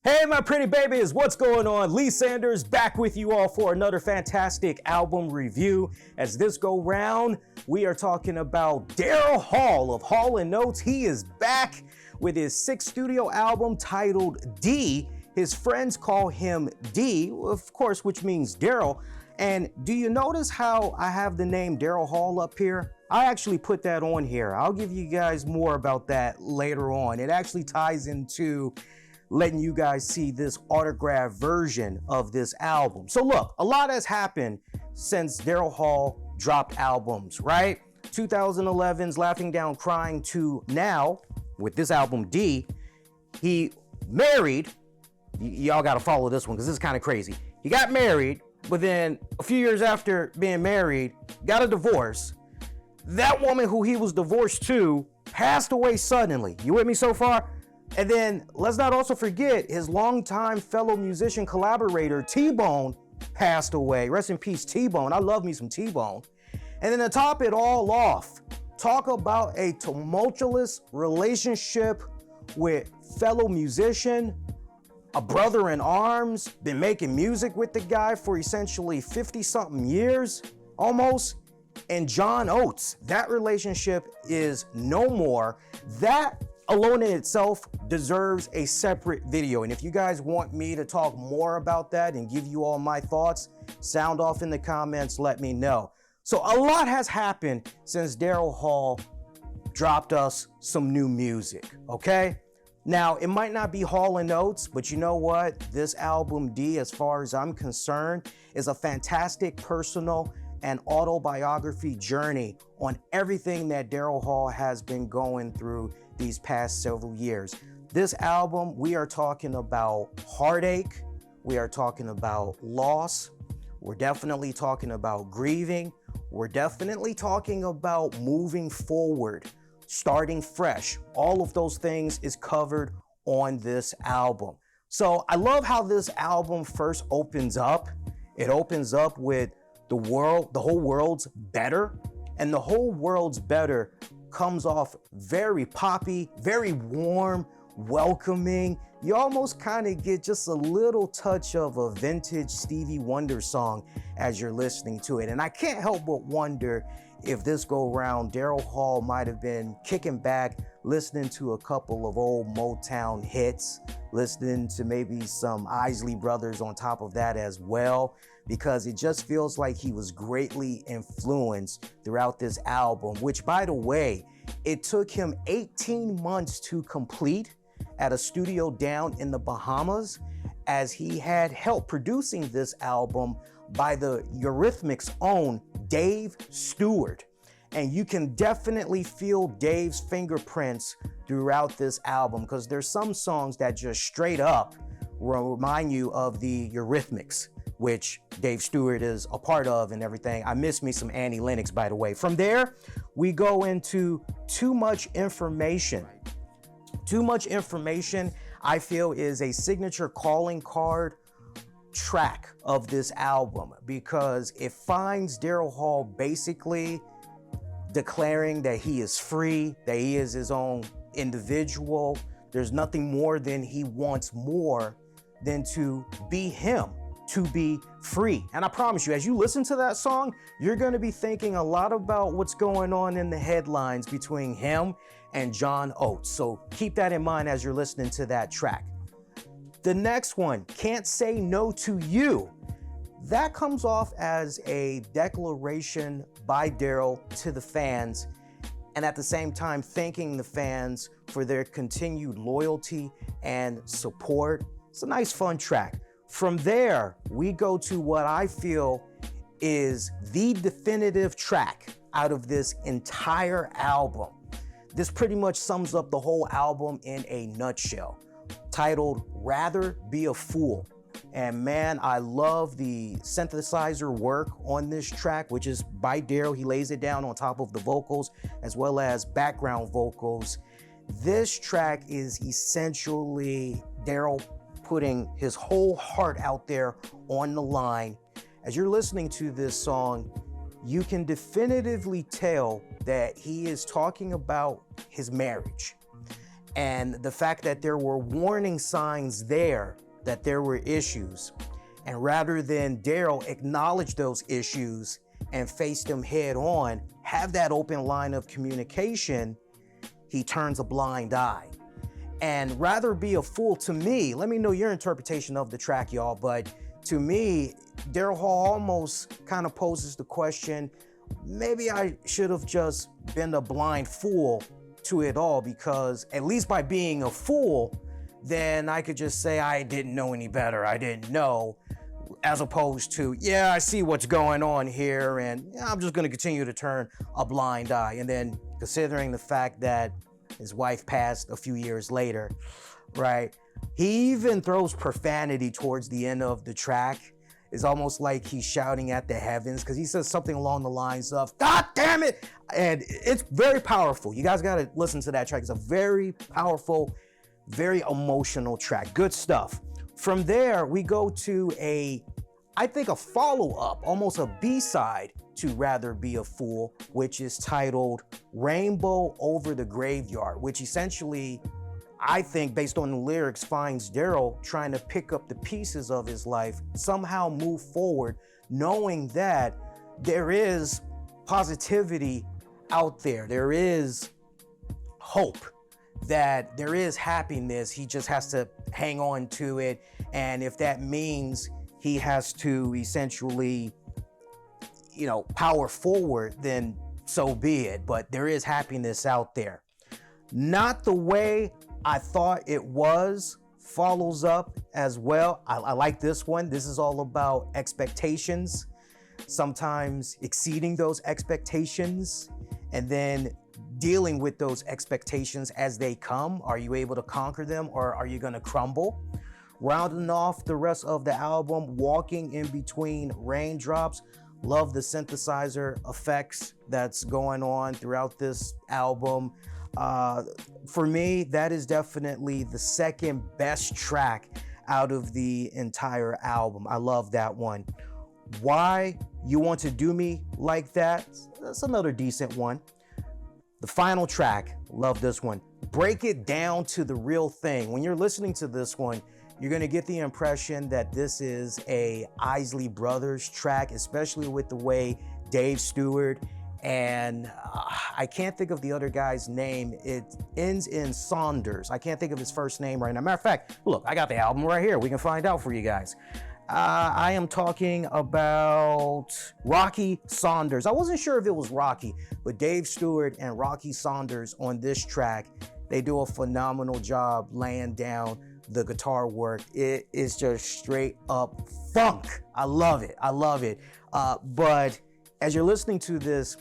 Hey, my pretty babies, what's going on? Lee Sanders back with you all for another fantastic album review. As this go round, we are talking about Daryl Hall of Hall & Notes. He is back with his sixth studio album titled D. His friends call him D, of course, which means Daryl. And do you notice how I have the name Daryl Hall up here? I actually put that on here. I'll give you guys more about that later on. It actually ties into letting you guys see this autographed version of this album. So look, a lot has happened since Daryl Hall dropped albums, right? 2011's Laughing Down Crying to now, with this album D, he married, y'all gotta follow this one because this is kind of crazy. He got married, but then a few years after being married, got a divorce. That woman who he was divorced to passed away suddenly. You with me so far? And then let's not also forget his longtime fellow musician collaborator, T-Bone, passed away. Rest in peace, T-Bone. I love me some T-Bone. And then to top it all off, talk about a tumultuous relationship with fellow musician, a brother in arms, been making music with the guy for essentially 50-something years, almost. And John Oates, that relationship is no more. That alone in itself deserves a separate video. And if you guys want me to talk more about that and give you all my thoughts, sound off in the comments, let me know. So a lot has happened since Daryl Hall dropped us some new music, okay? Now, it might not be Hall & Notes, but you know what? This album D, as far as I'm concerned, is a fantastic personal and autobiography journey on everything that Daryl Hall has been going through these past several years. This album, we are talking about heartache, we are talking about loss, we're definitely talking about grieving, we're definitely talking about moving forward, starting fresh. All of those things is covered on this album. So I love how this album first opens up. It opens up with the whole world's better, and the whole world's better comes off very poppy, very warm, welcoming. You almost kind of get just a little touch of a vintage Stevie Wonder song as you're listening to it. And I can't help but wonder if this go round, Daryl Hall might have been kicking back, listening to a couple of old Motown hits, listening to maybe some Isley Brothers on top of that as well, because it just feels like he was greatly influenced throughout this album, which, by the way, it took him 18 months to complete at a studio down in the Bahamas, as he had help producing this album by the Eurythmics' own Dave Stewart. And you can definitely feel Dave's fingerprints throughout this album, because there's some songs that just straight up remind you of the Eurythmics, which Dave Stewart is a part of and everything. I miss me some Annie Lennox, by the way. From there, we go into Too Much Information. Too Much Information, I feel, is a signature calling card track of this album, because it finds Daryl Hall basically declaring that he is free, that he is his own individual. There's nothing more than he wants more than to be him, to be free. And I promise you, as you listen to that song, you're going to be thinking a lot about what's going on in the headlines between him and John Oates. So keep that in mind as you're listening to that track. The next one, Can't Say No to You. That comes off as a declaration by Daryl to the fans, and at the same time thanking the fans for their continued loyalty and support. It's a nice, fun track. From there, we go to what I feel is the definitive track out of this entire album. This pretty much sums up the whole album in a nutshell, titled Rather Be a Fool. And man, I love the synthesizer work on this track, which is by Daryl. He lays it down on top of the vocals as well as background vocals. This track is essentially Daryl putting his whole heart out there on the line. As you're listening to this song, you can definitively tell that he is talking about his marriage. And the fact that there were warning signs there that there were issues, and rather than Daryl acknowledge those issues and face them head on, have that open line of communication, he turns a blind eye. And rather be a fool, to me, let me know your interpretation of the track, y'all, but to me, Daryl Hall almost kind of poses the question, maybe I should have just been a blind fool to it all, because at least by being a fool, then I could just say I didn't know any better, I didn't know, as opposed to, yeah, I see what's going on here, and I'm just gonna continue to turn a blind eye. And then considering the fact that his wife passed a few years later, right? He even throws profanity towards the end of the track. It's almost like he's shouting at the heavens, because he says something along the lines of, God damn it! And it's very powerful. You guys gotta listen to that track. It's a very powerful, very emotional track. Good stuff. From there, we go to I think a follow-up, almost a B-side to Rather Be a Fool, which is titled Rainbow Over the Graveyard, which essentially, I think, based on the lyrics, finds Daryl trying to pick up the pieces of his life, somehow move forward, knowing that there is positivity out there. There is hope, that there is happiness. He just has to hang on to it. And if that means he has to essentially, power forward, then so be it. But there is happiness out there. Not the way I thought it was follows up as well. I like this one. This is all about expectations, sometimes exceeding those expectations, and then dealing with those expectations as they come. Are you able to conquer them, or are you gonna crumble? Rounding off the rest of the album, Walking in Between Raindrops. Love the synthesizer effects that's going on throughout this album. For me, that is definitely the second best track out of the entire album. I love that one. Why You Want to Do Me Like That? That's another decent one. The final track, love this one. Break It Down to the Real Thing. When you're listening to this one, you're gonna get the impression that this is a Isley Brothers track, especially with the way Dave Stewart and I can't think of the other guy's name. It ends in Saunders. I can't think of his first name right now. Matter of fact, look, I got the album right here. We can find out for you guys. I am talking about Rocky Saunders. I wasn't sure if it was Rocky, but Dave Stewart and Rocky Saunders on this track, they do a phenomenal job laying down the guitar work. It is just straight up funk. I love it. I love it. But as you're listening to this,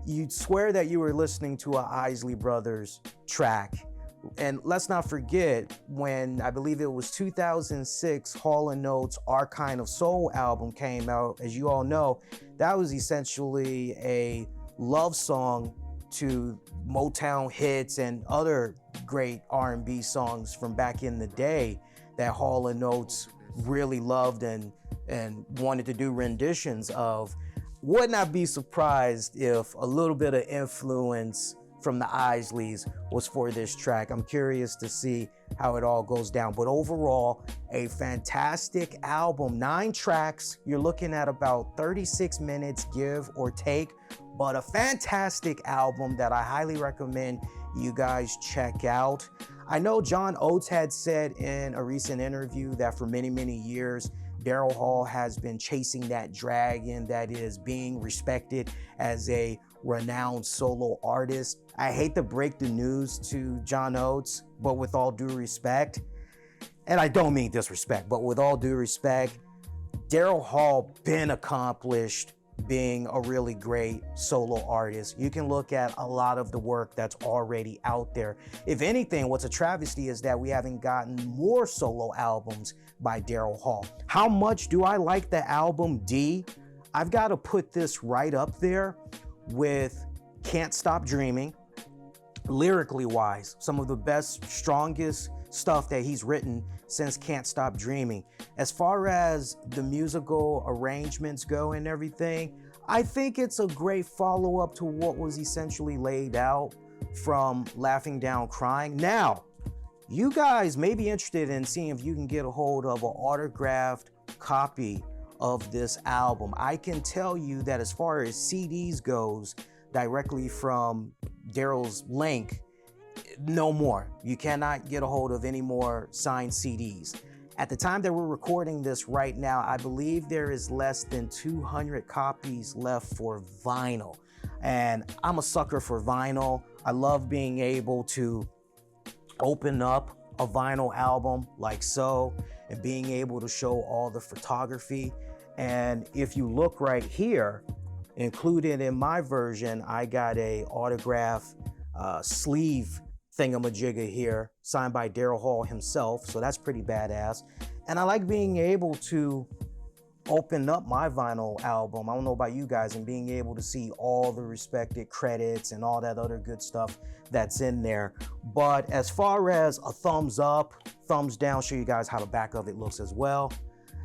you'd swear that you were listening to a Isley Brothers track. And let's not forget, when I believe it was 2006, Hall & Oates' Our Kind of Soul album came out. As you all know, that was essentially a love song to Motown hits and other great R&B songs from back in the day that Hall & Oates really loved and wanted to do renditions of. Would not be surprised if a little bit of influence from the Isleys was for this track. I'm curious to see how it all goes down. But overall, a fantastic album. 9 tracks. You're looking at about 36 minutes, give or take. But a fantastic album that I highly recommend you guys check out. I know John Oates had said in a recent interview that for many, many years, Daryl Hall has been chasing that dragon that is being respected as a renowned solo artist. I hate to break the news to John Oates, but with all due respect, and I don't mean disrespect, but with all due respect, Daryl Hall been accomplished being a really great solo artist. You can look at a lot of the work that's already out there. If anything, what's a travesty is that we haven't gotten more solo albums by Daryl Hall. How much do I like the album D? I've got to put this right up there with Can't Stop Dreaming. Lyrically wise, some of the best, strongest stuff that he's written since Can't Stop Dreaming. As far as the musical arrangements go and everything, I think it's a great follow-up to what was essentially laid out from Laughing Down Crying. Now, you guys may be interested in seeing if you can get a hold of an autographed copy of this album. I can tell you that as far as CDs goes, directly from Daryl's link, no more. You cannot get a hold of any more signed CDs. At the time that we're recording this right now, I believe there is less than 200 copies left for vinyl. And I'm a sucker for vinyl. I love being able to open up a vinyl album like so and being able to show all the photography. And if you look right here, included in my version, I got a autograph sleeve thingamajigger here signed by Daryl Hall himself, so that's pretty badass. And I like being able to open up my vinyl album, I don't know about you guys, and being able to see all the respected credits and all that other good stuff that's in there. But as far as a thumbs up, thumbs down, show you guys how the back of it looks as well.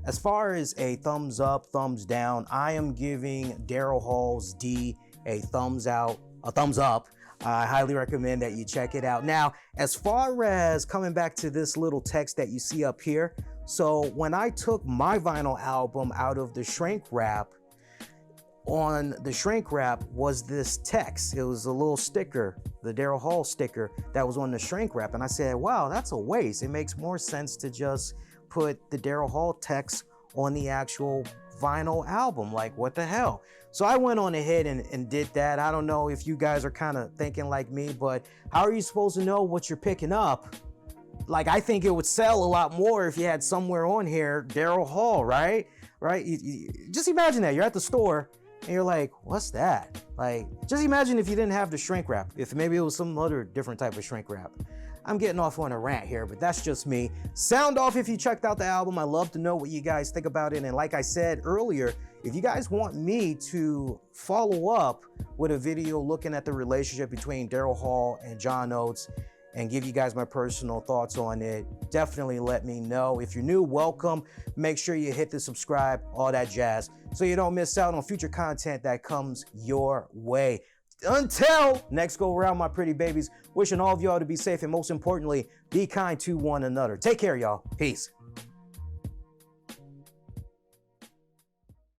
As far as a thumbs up, thumbs down, I am giving Daryl Hall D a thumbs up. I highly recommend that you check it out. Now, as far as coming back to this little text that you see up here, so when I took my vinyl album out of the shrink wrap, on the shrink wrap was this text. It was a little sticker, the Daryl Hall sticker that was on the shrink wrap. And I said, wow, that's a waste. It makes more sense to just put the Daryl Hall text on the actual vinyl album. Like, what the hell? So I went on ahead and did that. I don't know if you guys are kind of thinking like me, but how are you supposed to know what you're picking up? Like, I think it would sell a lot more if you had somewhere on here, Daryl Hall, right? Right? Just imagine that. You're at the store and you're like, what's that? Like, just imagine if you didn't have the shrink wrap, if maybe it was some other different type of shrink wrap. I'm getting off on a rant here, but that's just me. Sound off if you checked out the album. I love to know what you guys think about it. And like I said earlier, if you guys want me to follow up with a video looking at the relationship between Daryl Hall and John Oates and give you guys my personal thoughts on it, definitely let me know. If you're new, welcome. Make sure you hit the subscribe, all that jazz, so you don't miss out on future content that comes your way. Until next go around, my pretty babies, wishing all of y'all to be safe and most importantly, be kind to one another. Take care, y'all. Peace.